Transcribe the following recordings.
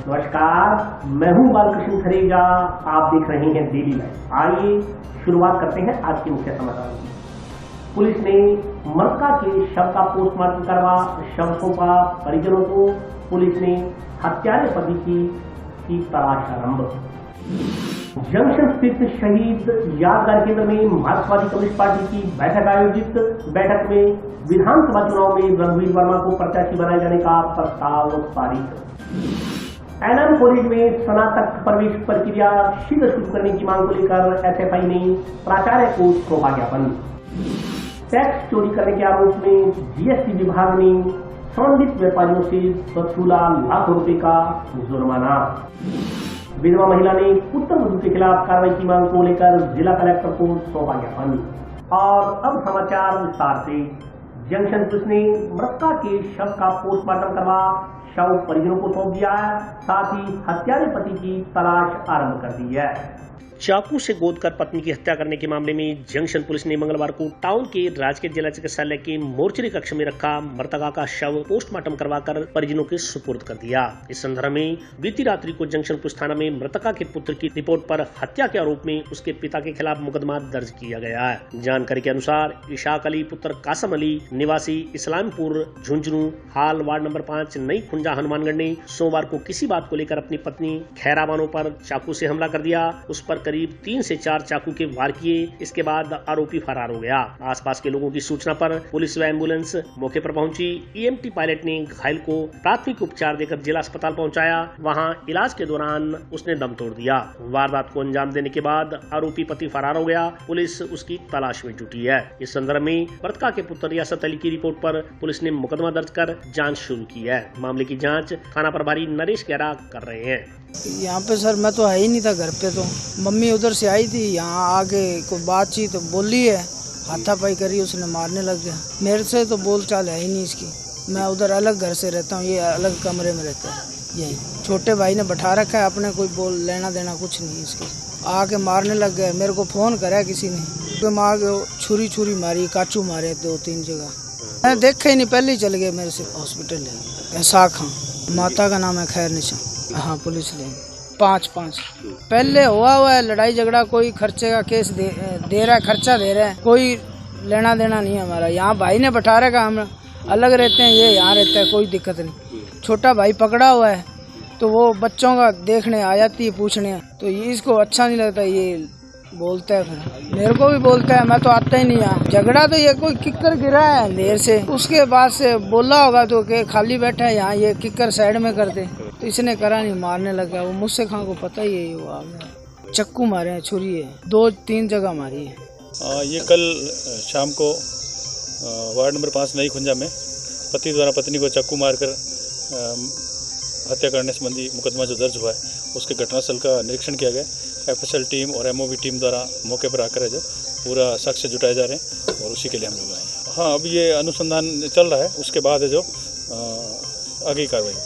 नमस्कार, मैं हूं बालकृष्ण खरेगा। आप देख रहे हैं डेली लाइफ। आइए शुरुआत करते हैं आज के मुख्य समाचारों की। पुलिस ने मृतका के शव का पोस्टमार्टम करवा, शव सौंपा परिजनों को। पुलिस ने हत्यारे पति की तलाश आरंभ। जंक्शन स्थित शहीद यादगार केंद्र में मार्क्सवादी कम्युनिस्ट पार्टी की बैठक आयोजित। बैठक में विधानसभा चुनाव में रघुवीर वर्मा को प्रत्याशी बनाए जाने का प्रस्ताव पारित। एनएम कॉलेज में स्नातक प्रवेश प्रक्रिया शीघ्र शुरू करने की मांग को लेकर एसएफआई ने प्राचार्य को सौंपा ज्ञापन। टैक्स चोरी करने के आरोप में जीएसटी विभाग ने संबंधित व्यापारियों से वसूला लाखों रुपए का जुर्माना। विधवा महिला ने पुत्रवधू के खिलाफ कार्रवाई की मांग को लेकर जिला कलेक्टर को सौंपा ज्ञापन। और अब समाचार विस्तार से। जंक्शन पुलिस ने मृतका के शव का पोस्टमार्टम करवा, शव परिजनों को सौंप दिया है। साथ ही हत्यारे पति की तलाश आरंभ कर दी है। चाकू से गोदकर पत्नी की हत्या करने के मामले में जंक्शन पुलिस ने मंगलवार को टाउन के राजकीय जिला चिकित्सालय के मोर्चरी कक्ष में रखा मृतका का शव पोस्टमार्टम करवाकर परिजनों के सुपुर्द कर दिया। इस संदर्भ में बीती रात्रि को जंक्शन पुलिस थाना में मृतका के पुत्र की रिपोर्ट पर हत्या के आरोप में उसके पिता के खिलाफ मुकदमा दर्ज किया गया है। जानकारी के अनुसार इशाक अली पुत्र कासम अली निवासी इस्लामपुर झुंझुनू हाल वार्ड नंबर 5 नई खुंजा हनुमानगढ़ ने सोमवार को किसी बात को लेकर अपनी पत्नी खैरा बानो पर चाकू से हमला कर दिया। उस पर करीब 3 से 4 चाकू के वार किए। इसके बाद आरोपी फरार हो गया। आसपास के लोगों की सूचना पर पुलिस व एम्बुलेंस मौके पर पहुंची। ईएमटी पायलट ने घायल को प्राथमिक उपचार देकर जिला अस्पताल पहुंचाया। वहां इलाज के दौरान उसने दम तोड़ दिया। वारदात को अंजाम देने के बाद आरोपी पति फरार हो गया। पुलिस उसकी तलाश में जुटी है। इस संदर्भ में मृतका के पुत्र रियासत अली की रिपोर्ट पर पुलिस ने मुकदमा दर्ज कर जाँच शुरू की है। मामले की जाँच थाना प्रभारी नरेश गहरा कर रहे हैं। यहाँ पे सर मैं तो है ही नहीं था घर पे, तो मम्मी उधर से आई थी। यहाँ आके कोई बातचीत बोली है, हाथापाई करी, उसने मारने लग गया। मेरे से तो बोल चाल है ही नहीं इसकी। मैं उधर अलग घर से रहता हूँ, ये अलग कमरे में रहता है। यही छोटे भाई ने बैठा रखा है अपने, कोई बोल लेना देना कुछ नहीं इसके। आके मारने लग गए। मेरे को फोन करा किसी ने, तो माँ छुरी मारी, काचू मारे 2-3 जगह। मैं देखा ही नहीं, पहले ही चल गए मेरे से हॉस्पिटल। साखा माता का नाम है खैर निशा। हाँ पुलिस ने 5-5 पहले हुआ है लड़ाई झगड़ा। कोई खर्चे का केस दे रहा है, खर्चा दे रहा है, कोई लेना देना नहीं हमारा। यहाँ भाई ने बैठा रखा, हम अलग रहते हैं, ये यहाँ रहता है, कोई दिक्कत नहीं। छोटा भाई पकड़ा हुआ है, तो वो बच्चों का देखने आ जाती है पूछने, तो ये इसको अच्छा नहीं लगता, ये बोलता है। फिर मेरे को भी बोलता है, मैं तो आता ही नहीं यहाँ। झगड़ा तो ये कोई किक्कर गिरा है अंधेर से, उसके बाद से बोला होगा तो के खाली बैठा है यहाँ, ये किक्कर साइड में कर दे, तो इसने करा नहीं, मारने लगा। वो मुझसे खां को पता ही है, वो चक्कू मारे हैं, छुरी है, 2-3 जगह मारी है। ये कल शाम को वार्ड नंबर 5 नई खुंजा में पति द्वारा पत्नी को चाकू मारकर हत्या करने संबंधी मुकदमा जो दर्ज हुआ है, उसके घटनास्थल का निरीक्षण किया गया। एफएसएल टीम और एमओवी टीम द्वारा मौके पर आकर जो पूरा साक्ष्य जुटाए जा रहे हैं, और उसी के लिए हम लोग आए हैं। हाँ, अब ये अनुसंधान चल रहा है, उसके बाद जो आगे कार्रवाई।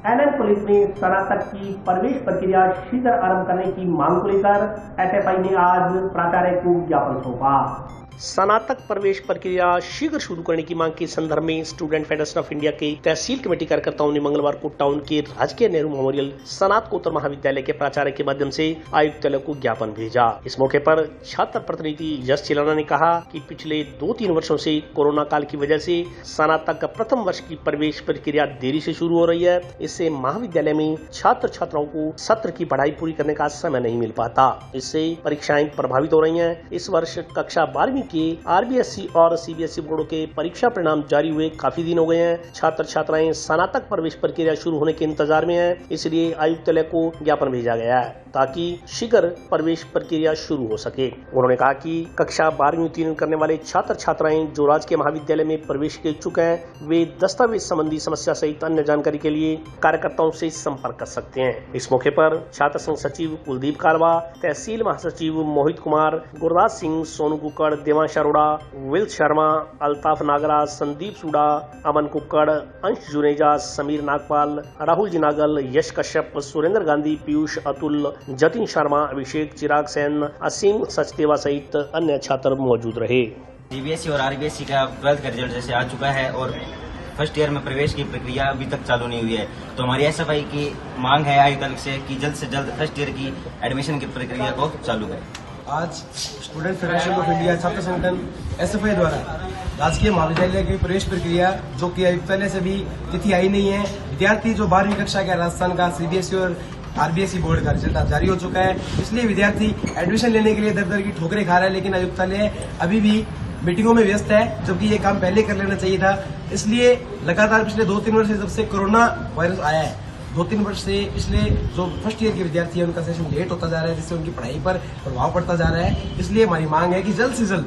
एनएम पुलिस ने स्नातक की प्रवेश प्रक्रिया शीघ्र आरंभ करने की मांग को लेकर एसएफआई ने आज प्राचार्य को ज्ञापन सौंपा। स्नातक प्रवेश प्रक्रिया शीघ्र शुरू करने की मांग के संदर्भ में स्टूडेंट फेडरेशन ऑफ इंडिया के तहसील कमेटी कार्यकर्ताओं ने मंगलवार को टाउन के राजकीय नेहरू मेमोरियल स्नातकोत्तर महाविद्यालय के प्राचार्य के माध्यम से आयुक्तालय को ज्ञापन भेजा। इस मौके पर छात्र प्रतिनिधि यश चिलाना ने कहा कि पिछले 2-3 वर्षों से कोरोना काल की वजह से स्नातक प्रथम वर्ष की प्रवेश प्रक्रिया देरी से शुरू हो रही है। इससे महाविद्यालय में छात्र छात्राओं को सत्र की पढ़ाई पूरी करने का समय नहीं मिल पाता। इससे परीक्षाएं प्रभावित हो रही है। इस वर्ष कक्षा 12वीं के आरबीएसई और सीबीएसई बोर्डों के परीक्षा परिणाम जारी हुए काफी दिन हो गए हैं। छात्र छात्राएं स्नातक प्रवेश प्रक्रिया शुरू होने के इंतजार में हैं। इसलिए आयुक्तालय को ज्ञापन भेजा गया है ताकि शीघ्र प्रवेश प्रक्रिया शुरू हो सके। उन्होंने कहा कि कक्षा 12वीं उत्तीर्ण करने वाले छात्र छात्राएं जो राजकीय महाविद्यालय में प्रवेश के इच्छुक हैं, वे दस्तावेज संबंधी समस्या सहित अन्य जानकारी के लिए कार्यकर्ताओं से संपर्क कर सकते हैं। इस मौके पर छात्र संघ सचिव कुलदीप कारवा, तहसील महासचिव मोहित कुमार, गुरदास सिंह, सोनू कुक्कड़, देवांश अरोड़ा, विल शर्मा, अल्ताफ नागरा, संदीप सूडा, अमन कुक्कड़, अंश जुनेजा, समीर नागपाल, राहुल जिनागल, यश कश्यप, सुरेंद्र गांधी, पीयूष, अतुल, जतिन शर्मा, अभिषेक, चिराग सेन, असीम सचदेवा सहित अन्य छात्र मौजूद रहे। सीबीएसई और आरबीएसई का 12th का रिजल्ट जैसे आ चुका है और फर्स्ट ईयर में प्रवेश की प्रक्रिया अभी तक चालू नहीं हुई है। तो हमारी एसएफआई की मांग है आयुक्त से कि जल्द से जल्द फर्स्ट ईयर की एडमिशन की प्रक्रिया को चालू करें। आज स्टूडेंट फेडरेशन ऑफ इंडिया छात्र संगठन एसएफआई द्वारा राजकीय महाविद्यालय की प्रवेश प्रक्रिया, जो कि आयुक्तालय से भी तिथि आई नहीं है, विद्यार्थी जो 12वीं कक्षा का राजस्थान का सीबीएसई और आरबीएसई बोर्ड का रिजल्ट जारी हो चुका है, इसलिए विद्यार्थी एडमिशन लेने के लिए दर दर की ठोकरें खा रहा है। लेकिन आयुक्तालय अभी भी मीटिंगों में व्यस्त है, जबकि ये काम पहले कर लेना चाहिए था। इसलिए लगातार पिछले 2-3 वर्ष से, जब से कोरोना वायरस आया है, 2-3 वर्ष से पिछले जो फर्स्ट ईयर के विद्यार्थी है उनका सेशन लेट होता जा रहा है, जिससे उनकी पढ़ाई पर प्रभाव पड़ता जा रहा है। इसलिए हमारी मांग है कि जल्द से जल्द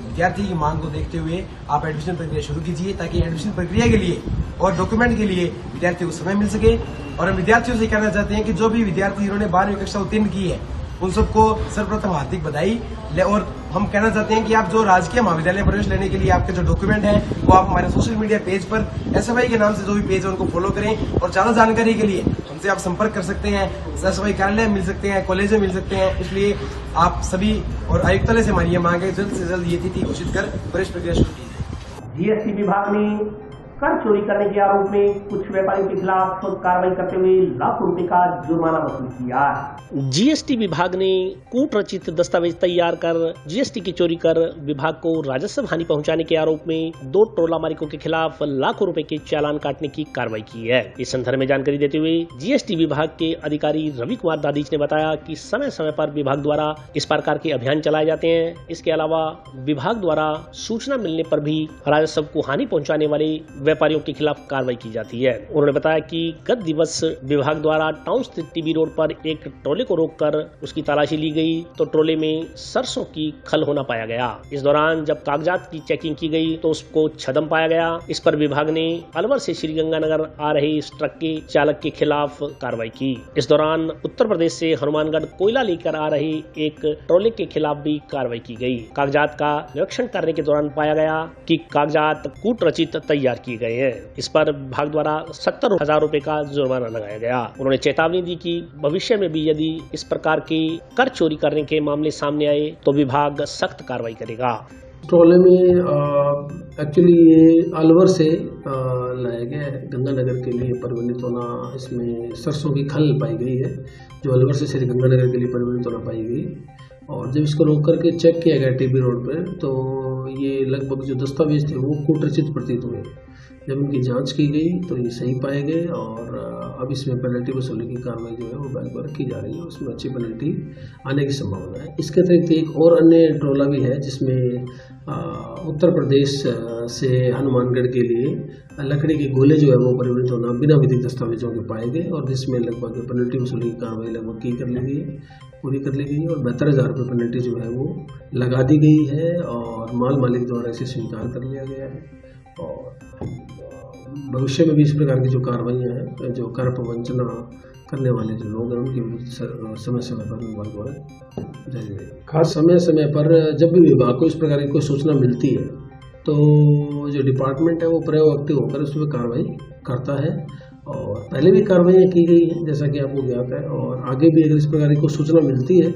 विद्यार्थी की मांग को देखते हुए आप एडमिशन प्रक्रिया शुरू कीजिए, ताकि एडमिशन प्रक्रिया के लिए और डॉक्यूमेंट के लिए विद्यार्थी को समय मिल सके। और हम विद्यार्थियों से कहना चाहते हैं कि जो भी विद्यार्थी जिन्होंने 12वीं कक्षा उत्तीर्ण की है, उन सबको सर्वप्रथम हार्दिक बधाई। और हम कहना चाहते हैं कि आप जो राजकीय महाविद्यालय प्रवेश लेने के लिए आपके जो डॉक्यूमेंट है, वो आप हमारे सोशल मीडिया पेज पर एसएफआई के नाम से जो भी पेज है उनको फॉलो करें। और ज्यादा जानकारी के लिए हमसे आप संपर्क कर सकते हैं, एसएफआई कार्यालय मिल सकते हैं, कॉलेज में मिल सकते हैं। इसलिए आप सभी और आयुक्तालय से हमारी ये मांग है, जल्द से जल्द ये तिथि घोषित कर प्रवेश प्रक्रिया शुरू कीजिए। जीएसटी विभाग ने कर चोरी करने के आरोप में कुछ व्यापारियों के खिलाफ कार्रवाई करते हुए लाखों रुपए का जुर्माना वसूल किया। जीएसटी विभाग ने कूट रचित दस्तावेज तैयार कर जीएसटी की चोरी कर विभाग को राजस्व हानि पहुंचाने के आरोप में 2 टोला मालिकों के खिलाफ लाखों रुपए के चालान काटने की कार्रवाई की है। इस संदर्भ में जानकारी देते हुए जीएसटी विभाग के अधिकारी रवि कुमार दादीच ने बताया कि समय समय पर विभाग द्वारा इस प्रकार के अभियान चलाए जाते हैं। इसके अलावा विभाग द्वारा सूचना मिलने पर भी राजस्व को हानि पहुंचाने वाले व्यापारियों के खिलाफ कार्रवाई की जाती है। उन्होंने बताया कि गत दिवस विभाग द्वारा टाउन स्थित टीबी रोड पर एक ट्रोले को रोककर उसकी तलाशी ली गई, तो ट्रोले में सरसों की खल होना पाया गया। इस दौरान जब कागजात की चेकिंग की गई तो उसको छदम पाया गया। इस पर विभाग ने अलवर से श्रीगंगानगर आ रहे इस ट्रक के चालक के खिलाफ कार्रवाई की। इस दौरान उत्तर प्रदेश से हनुमानगढ़ कोयला लेकर आ रहे एक ट्रोले के खिलाफ भी कार्रवाई की गई। कागजात का निरीक्षण करने के दौरान पाया गया कि कागजात कूट रचित तैयार किए गए हैं। इस पर विभाग द्वारा 70,000 रुपए का जुर्माना लगाया गया। उन्होंने चेतावनी दी कि भविष्य में भी यदि इस प्रकार की कर चोरी करने के मामले सामने आए तो विभाग सख्त कार्रवाई करेगा। ट्रोले में एक्चुअली ये अलवर से लाया गया है गंगानगर के लिए परिवर्तित होना। इसमें सरसों की खल पाई गई है, जो अलवर से श्री गंगानगर के लिए परिवर्तित होना पाई गई। और जब इसको रोक करके चेक किया गया टीबी रोड पर, तो ये लगभग जो दस्तावेज थे वो कूट रचित प्रतीत हुए। जब इनकी जांच की गई तो ये सही पाए गए और अब इसमें पेनल्टी वसूली की कार्रवाई जो है वो बैंक द्वारा की जा रही है। उसमें अच्छी पेनल्टी आने की संभावना है। इसके अतिरिक्त एक और अन्य ट्रोला भी है, जिसमें उत्तर प्रदेश से हनुमानगढ़ के लिए लकड़ी के गोले जो है वो परिवर्तित होना बिना विधिक दस्तावेजों के पाए गए, और जिसमें लगभग पेनल्टी वसूली की कार्रवाई लगभग पूरी कर ली गई है और 72,000 रुपये पेनल्टी जो है वो लगा दी गई है और माल मालिक द्वारा इसे स्वीकार कर लिया गया है। और भविष्य में भी इस प्रकार की जो कार्रवाइयाँ हैं, जो कर प्रवंचना करने वाले जो लोग हैं, उनकी समय समय पर विभाग द्वारा जारी रहेगी। खास समय समय पर जब भी विभाग को इस प्रकार की कोई सूचना मिलती है तो जो डिपार्टमेंट है वो प्रयोएक्टिव होकर उस पर कार्रवाई करता है। और पहले भी कार्रवाइयाँ की गई हैं, जैसा कि आपको ज्ञात है, और आगे भी अगर इस प्रकार की कोई सूचना मिलती है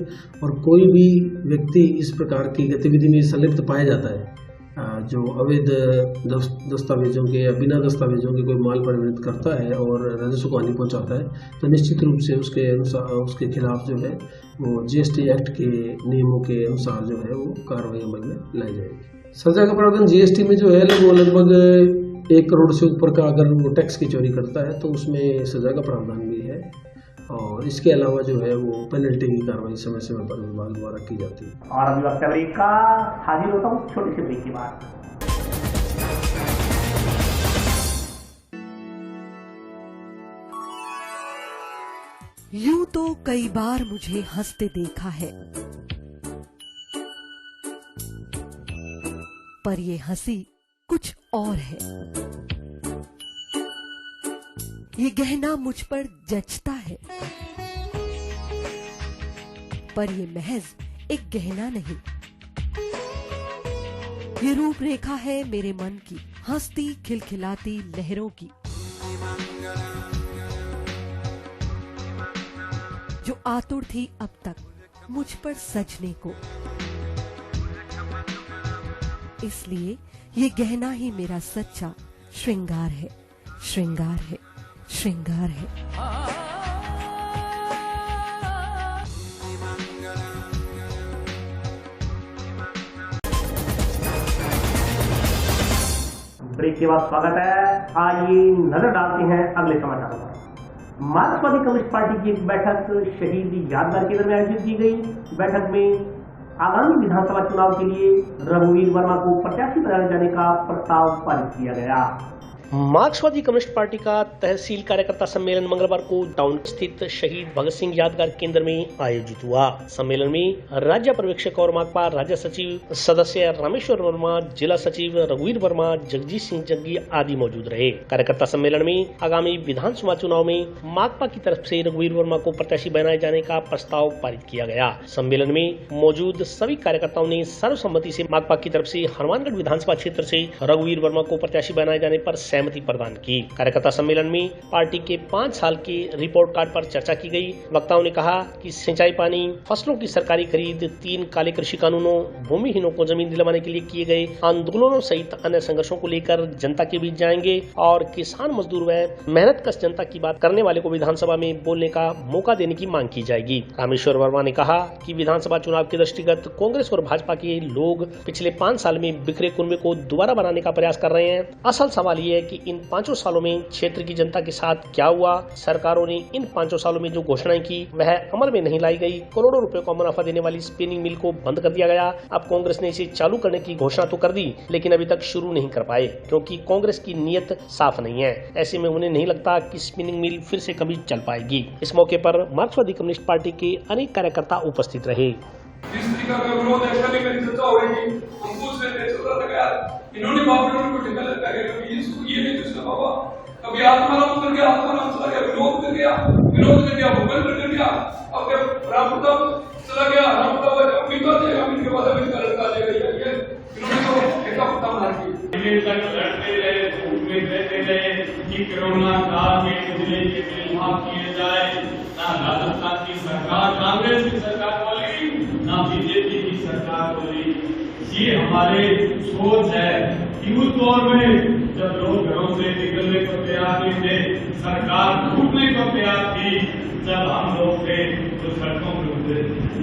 और कोई भी व्यक्ति इस प्रकार की गतिविधि में संलिप्त पाया जाता है, जो अवैध दस्तावेजों के या बिना दस्तावेजों के कोई माल परिवर्तित करता है और राजस्व को हानि पहुंचाता है, तो निश्चित रूप से उसके अनुसार उसके खिलाफ जो है वो जीएसटी एक्ट के नियमों के अनुसार जो है वो कार्रवाई अमल में लाई जाएगी। सजा का प्रावधान जीएसटी में जो है वो लगभग 1 करोड़ से ऊपर का अगर वो टैक्स की चोरी करता है तो उसमें सजा का प्रावधान भी है। और इसके अलावा जो है वो पेनल्टी की कार्रवाई समय समय पर विभाग द्वारा की जाती है। और अभी वक्त ब्रेक का हाजिर होता हूँ छोटे से ब्रेक के बाद। यूं तो कई बार मुझे हंसते देखा है, पर ये हंसी कुछ और है। ये गहना मुझ पर जचता है, पर ये महज एक गहना नहीं, ये रूपरेखा है मेरे मन की, हंसती खिलखिलाती लहरों की, जो आतुर थी अब तक मुझ पर सजने को। इसलिए ये गहना ही मेरा सच्चा श्रृंगार है, श्रृंगार है, श्रृंगार है। ब्रेक के बाद स्वागत है। आइए नजर डालते हैं अगले समाचारों पर। मार्क्सवादी कम्युनिस्ट पार्टी की एक बैठक शहीद यादगार केंद्र में आयोजित की गई। बैठक में आगामी विधानसभा चुनाव के लिए रघुवीर वर्मा को प्रत्याशी बनाए जाने का प्रस्ताव पारित किया गया। मार्क्सवादी कम्युनिस्ट पार्टी का तहसील कार्यकर्ता सम्मेलन मंगलवार को टाउन स्थित शहीद भगत सिंह यादगार केंद्र में आयोजित हुआ। सम्मेलन में राज्य पर्यवेक्षक और माकपा राज्य सचिव सदस्य रामेश्वर वर्मा, जिला सचिव रघुवीर वर्मा, जगजीत सिंह जग्गी आदि मौजूद रहे। कार्यकर्ता सम्मेलन में आगामी विधानसभा चुनाव में माकपा की तरफ से रघुवीर वर्मा को प्रत्याशी बनाए जाने का प्रस्ताव पारित किया गया। सम्मेलन में मौजूद सभी कार्यकर्ताओं ने सर्वसम्मति से माकपा की तरफ से हनुमानगढ़ विधानसभा क्षेत्र से रघुवीर वर्मा को प्रत्याशी बनाए जाने पर सहमति प्रदान की। कार्यकर्ता सम्मेलन में पार्टी के 5 साल के रिपोर्ट कार्ड पर चर्चा की गई। वक्ताओं ने कहा कि सिंचाई पानी, फसलों की सरकारी खरीद, 3 काले कृषि कानूनों, भूमिहीनों को जमीन दिलवाने के लिए किए गए आंदोलनों सहित अन्य संघर्षों को लेकर जनता के बीच जाएंगे और किसान, मजदूर व मेहनतकश जनता की बात करने वाले को विधानसभा में बोलने का मौका देने की मांग की जाएगी। रामेश्वर वर्मा ने कहा कि विधानसभा चुनाव के दृष्टिगत कांग्रेस और भाजपा के लोग पिछले 5 साल में बिखरे कुनबे को दोबारा बनाने का प्रयास कर रहे हैं। असल सवाल ये है कि इन 5 सालों में क्षेत्र की जनता के साथ क्या हुआ। सरकारों ने इन 5 सालों में जो घोषणाएं की वह अमल में नहीं लाई गई। करोड़ों रुपए का मुनाफा देने वाली स्पिनिंग मिल को बंद कर दिया गया। अब कांग्रेस ने इसे चालू करने की घोषणा तो कर दी, लेकिन अभी तक शुरू नहीं कर पाए क्योंकि कांग्रेस की नीयत साफ नहीं है। ऐसे में उन्हें नहीं लगता कि स्पिनिंग मिल फिर से कभी चल पाएगी। इस मौके पर मार्क्सवादी कम्युनिस्ट पार्टी के अनेक कार्यकर्ता उपस्थित रहे। इन्होंने बाबू को ठेका लगा के कभी इसको ये नहीं दूसरा बाबा, कभी आत्माराम कर गया, आत्माराम चला गया, विनोद कर गया, भूपेंद्र कर गया, अब राम प्रताप चला गया, राम प्रताप अमित आ जाएगा, अमित के बाद अमित का लड़का आ जाएगा। ये इन्होंने तो ठेका पत्ता बना दिया। ये तक लड़ते रहे, धूप में रहते रहे कि कोरोना काल में बिजली के बिल माफ किए जाए। ना राजस्थान की सरकार, कांग्रेस की सरकार बोली, ना बीजेपी की सरकार बोली। ये हमारे सोच है कि उस दौर में जब लोग घरों से निकलने को तैयार नहीं थे, सरकार छूटने को तैयार थी, जब हम लोग थे तो सड़कों पर उतरे।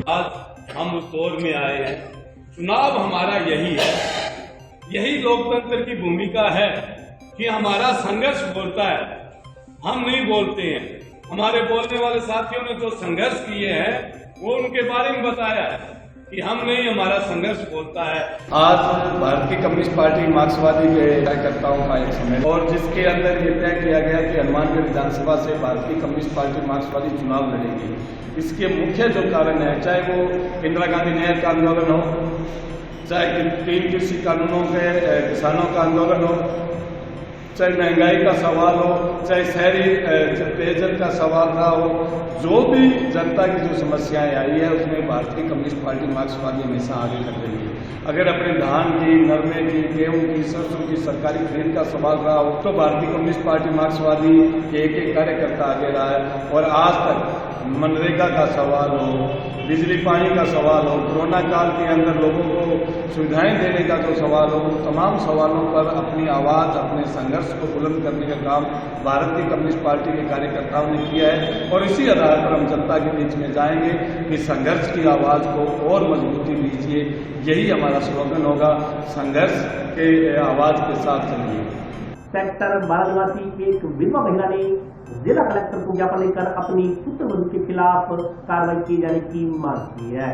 आज हम उस दौर में आए हैं। चुनाव हमारा यही है, यही लोकतंत्र की भूमिका है कि हमारा संघर्ष बोलता है, हम नहीं बोलते हैं। हमारे बोलने वाले साथियों ने जो संघर्ष किए हैं वो उनके बारे में बताया है कि हम नहीं, हमारा संघर्ष बोलता है। आज भारतीय कम्युनिस्ट पार्टी मार्क्सवादी के कार्यकर्ताओं का एक सम्मेलन और जिसके अंदर ये तय किया गया कि हनुमानगढ़ विधानसभा से भारतीय कम्युनिस्ट पार्टी मार्क्सवादी चुनाव लड़ेगी। इसके मुख्य जो कारण है, चाहे वो इंदिरा गांधी नहर का आंदोलन हो, चाहे 3 कृषि कानूनों के किसानों का आंदोलन हो, चाहे महंगाई का सवाल हो, चाहे शहरी पेयजल का सवाल रहा हो, जो भी जनता की जो समस्याएं आई है उसमें भारतीय कम्युनिस्ट पार्टी मार्क्सवादी हमेशा आगे कर रही है। अगर अपने धान की, नरमे की, गेहूं की, सरसों की सरकारी खरीद का सवाल रहा हो तो भारतीय कम्युनिस्ट पार्टी मार्क्सवादी के एक कार्यकर्ता आगे रहा है। और आज तक मनरेगा का सवाल हो, बिजली पानी का सवाल हो, कोरोना काल के अंदर लोगों को सुविधाएं देने का जो सवाल हो, तमाम सवालों पर अपनी आवाज़, अपने संघर्ष को बुलंद करने का काम भारतीय कम्युनिस्ट पार्टी के कार्यकर्ताओं ने किया है। और इसी आधार पर हम जनता के बीच में जाएंगे कि संघर्ष की आवाज़ को और मजबूती दीजिए, यही हमारा स्लोगन होगा, संघर्ष के आवाज़ के साथ चलिए। सेक्टर 12 निवासी एक विधवा महिला ने जिला कलेक्टर को ज्ञापन लेकर अपनी पुत्रवधू के खिलाफ कार्रवाई किए जाने की मांग की है।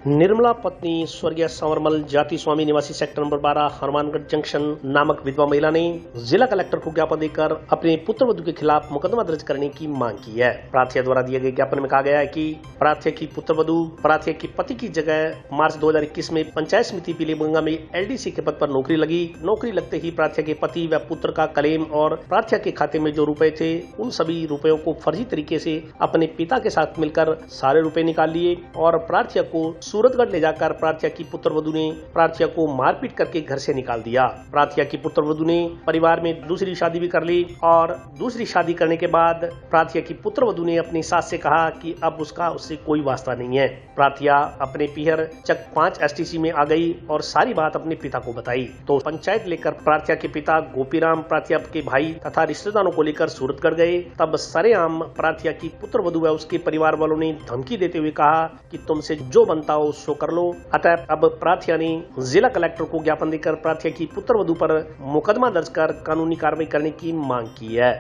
निर्मला पत्नी स्वर्गीय संवरमल जाति स्वामी निवासी सेक्टर नंबर 12 हनुमानगढ़ जंक्शन नामक विधवा महिला ने जिला कलेक्टर को ज्ञापन देकर अपने पुत्रवधू के खिलाफ मुकदमा दर्ज करने की मांग की है। प्रार्थी द्वारा दिए गए ज्ञापन में कहा गया है कि प्रार्थी की पुत्रवधू प्रार्थी के पति की जगह मार्च 2021 में पंचायत समिति पीलीगंगा में LDC के पद पर नौकरी लगी। नौकरी लगते ही प्रार्थी के पति व पुत्र का क्लेम और प्रार्थी के खाते में जो रुपए थे उन सभी रुपयों को फर्जी तरीके से अपने पिता के साथ मिलकर सारे रुपए निकाल लिए और प्रार्थी को सूरतगढ़ ले जाकर प्रार्थया की पुत्रवधू ने प्रार्थया को मारपीट करके घर से निकाल दिया। प्रार्थया की पुत्रवधू ने परिवार में दूसरी शादी भी कर ली और दूसरी शादी करने के बाद प्रार्थया की पुत्रवधू ने अपनी सास से कहा कि अब उससे कोई वास्ता नहीं है। प्रार्थया अपने पीहर चक 5 STC में आ गई और सारी बात अपने पिता को बताई। तो पंचायत लेकर प्रार्थया के पिता गोपीराम प्रार्थया के भाई तथा रिश्तेदारों को लेकर सूरतगढ़ गए। तब सरेआम प्रार्थया की पुत्रवधू व उसके परिवार वालों ने धमकी देते हुए कहा कि तुमसे जो बनता हो सो कर लो। अतः अब प्रार्थया ने जिला कलेक्टर को ज्ञापन देकर प्रार्थया की पुत्रवधू पर मुकदमा दर्ज कर कानूनी कार्रवाई करने की मांग की है।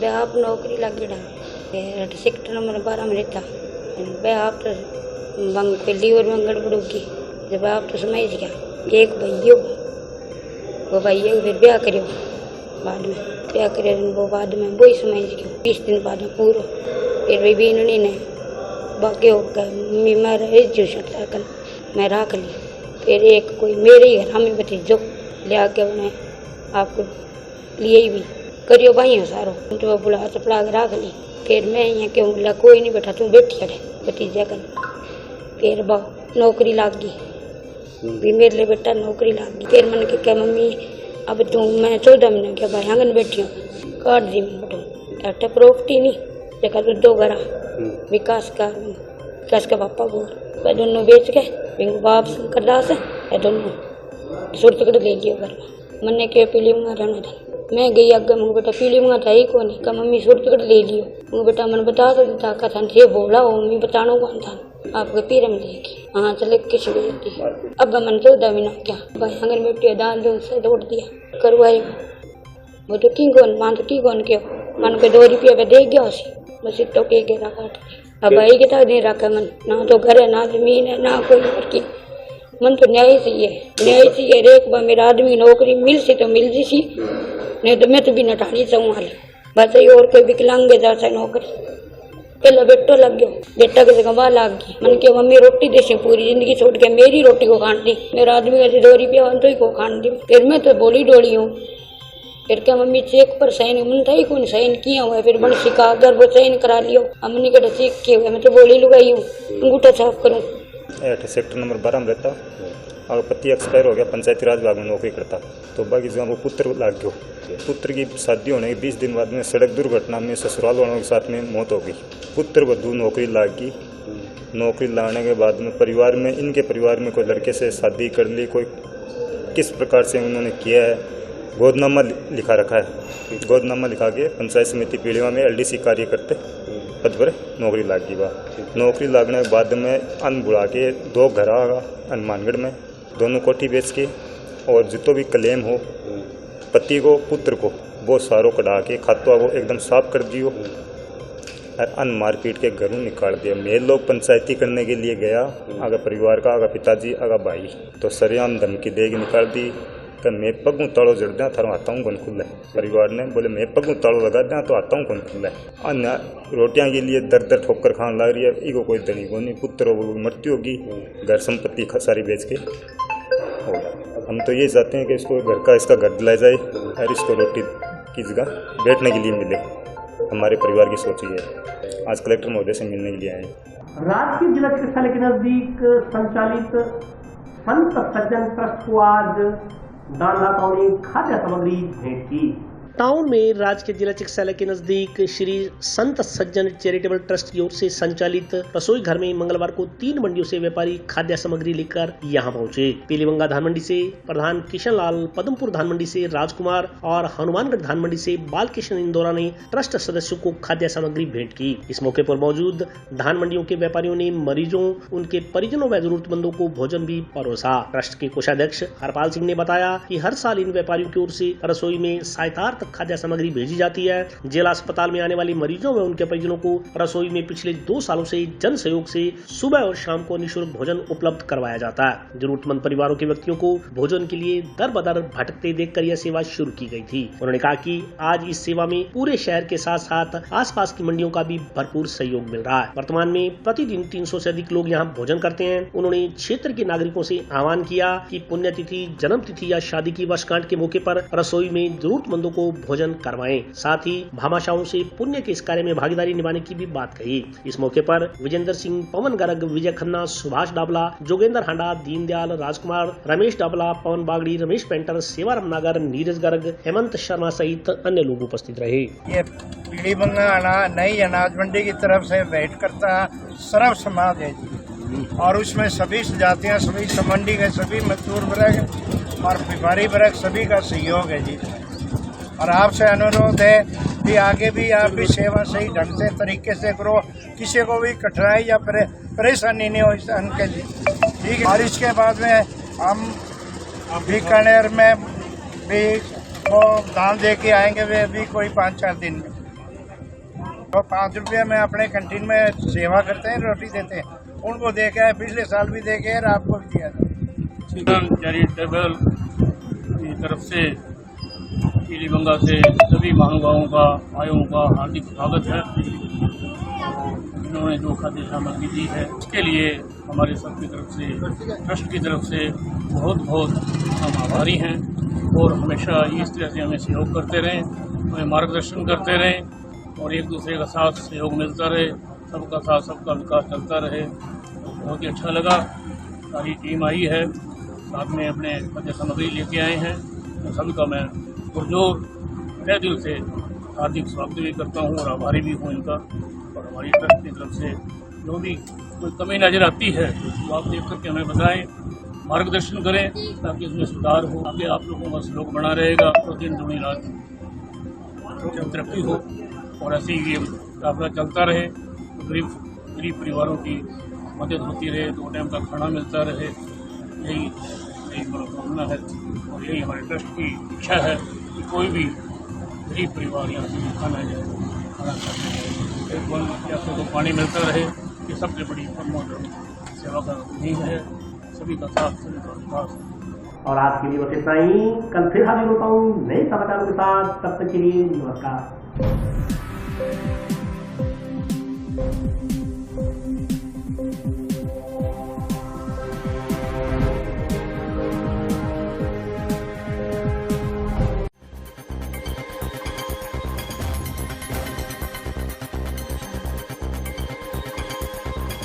आप नौकरी लगी सेक्टर नंबर 12 में रहता आप तो लीवर में गड़बड़ होगी। जब आप तो समझ गया एक भैया वो भैया फिर ब्याह करो बाद में ब्याह करे वो बाद में वही समझ गया 20 दिन बाद में पूरा फिर भी इन्होंने ने बाकी होकर मैं जो सकता कर मैं रख ली। फिर एक कोई मेरे ही घर हमें भतीजो ले आके उन्हें आपको लिए भी करियो भाई सारो तो वो बुला चपला के रख ली। फिर मैं यहाँ क्यों बोला कोई नहीं बैठा तू बैठी अड़े भतीजा कर। फिर नौकरी लाग गई भी मेरे लिए बेटा नौकरी लाग गई। फिर मैंने क्या मम्मी अब तू मैं 14 महीने क्या भाई आंगन बैठी हूँ काट दी मैं बटो अट्ठा प्रॉपर्टी नहीं देखा तो 2 घर विकास का पापा बोल दोनों बेच के वापस कर दास है दोनों सूरतगढ़ ले लियो घर मैंने क्या पीली मुँगा रहना था। मैं गई अगर मुझे बेटा पीली मुँगा था ही कौन है मम्मी सूरतगढ़ ले लियो मुझे बेटा मैंने बता सकता था था ये बोला हो मम्मी बताना कौन था आपके पीर में लेके हाँ चले किसी बेटी अब मन 14 महीना क्या भाई आंगन बैठी दाल दूध से दौड़ दिया करवाए वो तो की कौन मान तो की कौन क्यों मन के 2 रुपया पे दे गया उसी बस इतो के घेरा काट अब भाई के तक नहीं रखा मन ना तो घर है ना जमीन है ना कोई और की मन तो न्याय चाहिए एक बार मेरा आदमी नौकरी मिल सी तो मिल जी सी नहीं तो मैं तो भी नटानी चाहूँ हाल बस और कोई विकलांग जाता नौकरी पहले बेटो लग गयो बेटा की जगह वहाँ लग गई मन के मम्मी रोटी देसी पूरी जिंदगी छोड़ के मेरी रोटी को खान दी मेरा आदमी का 2 रुपया तो ही को खान दी। फिर मैं तो बोली डोली हूँ फिर क्या मम्मी चेक पर साइन मन था ही कौन साइन किया हुआ है फिर बन सिखा अगर वो साइन करा लियो अम्मी का चेक किया हुआ मैं तो बोली लुगाई हूँ अंगूठा साफ करूँ। सेक्टर नंबर 12 में रहता अगर पति एक्सपायर हो गया पंचायती राज विभाग में नौकरी करता तो बाकी जगह वो पुत्र लाग गयो। पुत्र की शादी होने के 20 दिन बाद में सड़क दुर्घटना में ससुराल वालों के साथ में मौत हो गई। पुत्र वधू नौकरी लाग गई। नौकरी लाने के बाद में परिवार में इनके परिवार में कोई लड़के से शादी कर ली कोई किस प्रकार से उन्होंने किया है गोदनामा लिखा रखा है। गोदनामा लिखा के पंचायत समिति पीड़िया में LDC कार्य करते पद पर नौकरी लाग गई। वह नौकरी लागने के बाद में अन्न बुला के 2 घर आगा हनुमानगढ़ में दोनों कोठी बेच के और जितो भी क्लेम हो पति को पुत्र को वो सारों कढ़ा के खातों को एकदम साफ कर दियो और अन्न मारपीट के घरों निकाल दिया। मैं लोग पंचायती करने के लिए गया अगर परिवार का अगर पिताजी अगर भाई तो सरेआम धमकी दे के निकाल दी कि मैं पगू ताड़ो जड़ दिया थारों आता हूँ कौन खुला है। परिवार ने बोले मैं पगू ताड़ो लगा दिया तो आता हूँ कौन खुला है। अन्य रोटियां के लिए दर ठोकर खान लग रही है इको कोई दनी को नहीं पुत्र मृत्यु होगी घर संपत्ति सारी बेच के होगा। हम तो ये चाहते हैं कि इसको इसका घर दिलाया जाए और इसको रोटी की जगह बैठने के लिए मिले। हमारे परिवार की सोच ही है। आज कलेक्टर महोदय से मिलने के लिए आए। राजगीर जिला चिकित्सालय के नजदीक संचालित संत सज्जन ट्रस्ट को आज दानदाताओं ने खाद्य सामग्री भेंट की। टाउन में राजगीर जिला चिकित्सालय के नजदीक श्री संत सज्जन चैरिटेबल ट्रस्ट की ओर से संचालित रसोई घर में मंगलवार को 3 मंडियों से व्यापारी खाद्य सामग्री लेकर यहां पहुंचे। पीलीबंगा धान मंडी से प्रधान किशन लाल, पदमपुर धान मंडी से राजकुमार और हनुमानगढ़ धान मंडी से बालकृष्ण इंदौरा ने ट्रस्ट सदस्यों को खाद्य सामग्री भेंट की। इस मौके पर मौजूद धान मंडियों के व्यापारियों ने मरीजों, उनके परिजनों व जरूरतमंदों को भोजन भी परोसा। ट्रस्ट के कोषाध्यक्ष हरपाल सिंह ने बताया कि हर साल इन व्यापारियों की ओर से रसोई में सहायता खाद्य सामग्री भेजी जाती है। जिला अस्पताल में आने वाले मरीजों व उनके परिजनों को रसोई में पिछले 2 सालों से जन सहयोग से सुबह और शाम को निःशुल्क भोजन उपलब्ध करवाया जाता है। जरूरतमंद परिवारों के व्यक्तियों को भोजन के लिए दर बदर भटकते देखकर यह सेवा शुरू की गई थी। उन्होंने कहा कि आज इस सेवा में पूरे शहर के साथ साथ आसपास की मंडियों का भी भरपूर सहयोग मिल रहा है। वर्तमान में प्रतिदिन 300 से अधिक लोग यहाँ भोजन करते हैं। उन्होंने क्षेत्र के नागरिकों से आह्वान किया कि पुण्यतिथि, जन्मतिथि या शादी की वर्षगांठ के मौके पर रसोई में जरूरतमंदों को भोजन करवाएं। साथ ही भामाशाहों से पुण्य के इस कार्य में भागीदारी निभाने की भी बात कही। इस मौके पर विजेंद्र सिंह, पवन गर्ग, विजय खन्ना, सुभाष डाबला, जोगेंद्र हांडा, दीनदयाल, राजकुमार, रमेश डाबला, पवन बागड़ी, रमेश पेंटर, सेवाराम नागर, नीरज गर्ग, हेमंत शर्मा सहित अन्य लोग उपस्थित रहे। ये पीली बंगा नई अनाज मंडी की तरफ से भेंट करता सर्व समाज है और उसमें सभी जातियां, सभी मंडी के सभी मजदूर वर्ग और व्यापारी वर्ग सभी का सहयोग है जी। और आपसे अनुरोध है कि आगे भी आप भी सेवा सही ढंग से तरीके से करो, किसी को भी कठिनाई या परेशानी नहीं हो इस अन्न के लिए, ठीक है। और इसके बाद में हम बीकानेर में भी वो दान दे के आएंगे, वे भी कोई 5-4 दिन में। तो 5 रुपये में अपने कैंटीन में सेवा करते हैं, रोटी देते हैं, उनको दे के आए, पिछले साल भी दे के आए, आपको भी दिया था। चैरिटेबल की तरफ से पीली बंगा से सभी महानुभावों का, आयों का हार्दिक स्वागत है। इन्होंने जो खाद्य सामग्री दी है उसके लिए हमारे सबकी तरफ से, ट्रस्ट की तरफ से बहुत बहुत हम आभारी हैं और हमेशा इस तरह से हमें सहयोग करते रहें, हमें मार्गदर्शन करते रहें और एक दूसरे का साथ सहयोग मिलता रहे, सबका साथ सबका विकास चलता रहे। बहुत ही अच्छा लगा। सारी टीम आई है, साथ में अपने खाद्य सामग्री लेके आए हैं, तो सभी का मैं पुरजोर तहे दिल से हार्दिक स्वागत भी करता हूँ और आभारी भी हूँ इनका। और हमारी ट्रस्ट की तरफ से जो भी कोई कमी नजर आती है तो आप देख करके हमें बताएं, मार्गदर्शन करें ताकि इसमें सुधार हो। आगे आप लोगों का सहयोग बना रहेगा तो दिन दुनी रात तरक्की हो और ऐसे ही ये काफिला चलता रहे, तो गरीब परिवारों की मदद होती रहे, 2 टाइम का खाना मिलता रहे। यही मनोकामना है और यही हमारे ट्रस्ट की इच्छा है कि कोई भी गरीब परिवार यहाँ से खाना जाए, खाना खाते एक बल या तो पानी मिलता रहे। ये सबसे बड़ी सेवा का नींव है, सभी का साथ, सभी का विकास। और आज के लिए बस इतना ही। कल फिर हाजिर होता हूँ नए समाचारों के साथ, तब तक के लिए नमस्कार।